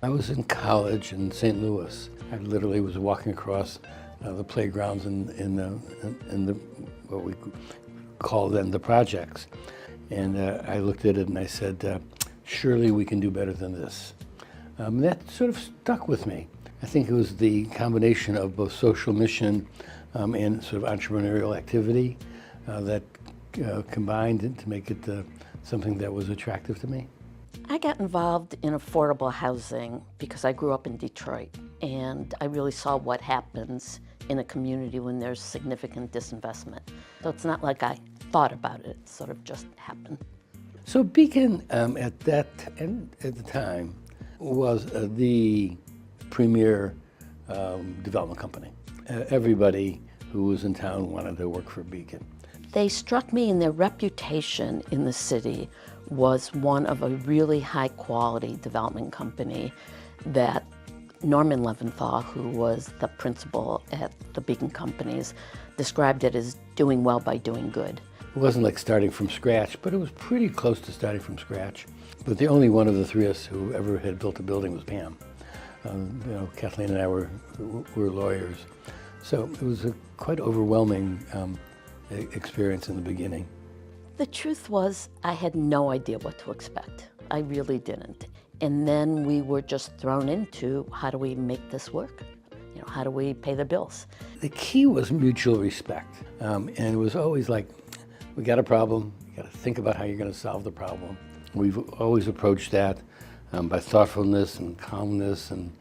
I was in college in St. Louis. I literally was walking across the playgrounds in the what we call then the projects. And I looked at it and I said, surely we can do better than this. That sort of stuck with me. I think it was the combination of both social mission and sort of entrepreneurial activity that combined to make it something that was attractive to me. I got involved in affordable housing because I grew up in Detroit, and I really saw what happens in a community when there's significant disinvestment. So it's not like I thought about it, it sort of just happened. So Beacon at the time was the premier development company. Everybody who was in town wanted to work for Beacon. They struck me, and their reputation in the city was one of a really high quality development company that Norman Leventhal, who was the principal at the Beacon Companies, described it as doing well by doing good. It wasn't like starting from scratch, but it was pretty close to starting from scratch. But the only one of the three of us who ever had built a building was Pam. Kathleen and I were lawyers. So it was a quite overwhelming experience in the beginning. The truth was, I had no idea what to expect. I really didn't. And then we were just thrown into, how do we make this work? How do we pay the bills? The key was mutual respect. And it was always like, we got a problem, you got to think about how you're going to solve the problem. We've always approached that by thoughtfulness and calmness and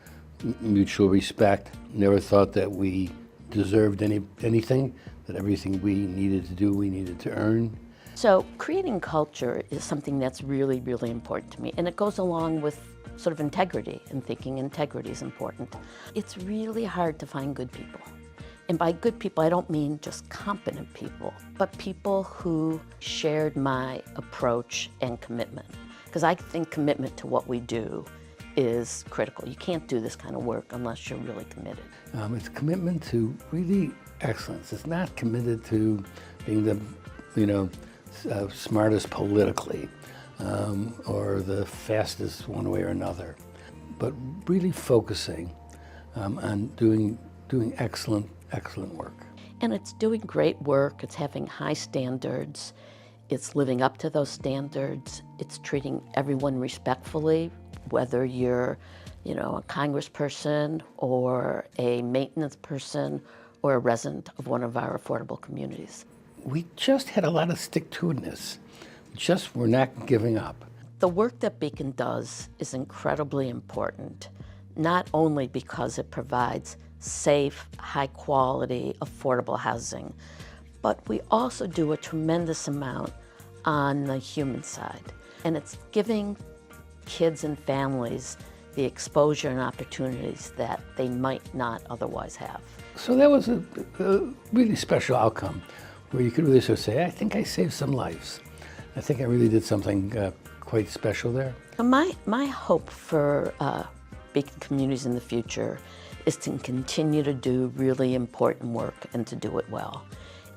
mutual respect. Never thought that we deserved anything, that everything we needed to do, we needed to earn. So creating culture is something that's really, really important to me. And it goes along with sort of integrity, and thinking integrity is important. It's really hard to find good people. And by good people, I don't mean just competent people, but people who shared my approach and commitment. Because I think commitment to what we do is critical. You can't do this kind of work unless you're really committed. It's commitment to really excellence. It's not committed to being the, smartest politically or the fastest one way or another, but really focusing on doing excellent work. And it's doing great work, it's having high standards, it's living up to those standards, it's treating everyone respectfully, whether you're a congressperson or a maintenance person or a resident of one of our affordable communities. We just had a lot of stick-to-itiveness. Just we're not giving up. The work that Beacon does is incredibly important, not only because it provides safe, high-quality, affordable housing, but we also do a tremendous amount on the human side. And it's giving kids and families the exposure and opportunities that they might not otherwise have. So that was a really special outcome, where you could really sort of say, I think I saved some lives. I think I really did something quite special there. My hope for Beacon Communities in the future is to continue to do really important work and to do it well,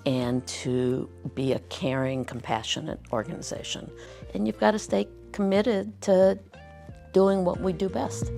and to be a caring, compassionate organization. And you've got to stay committed to doing what we do best.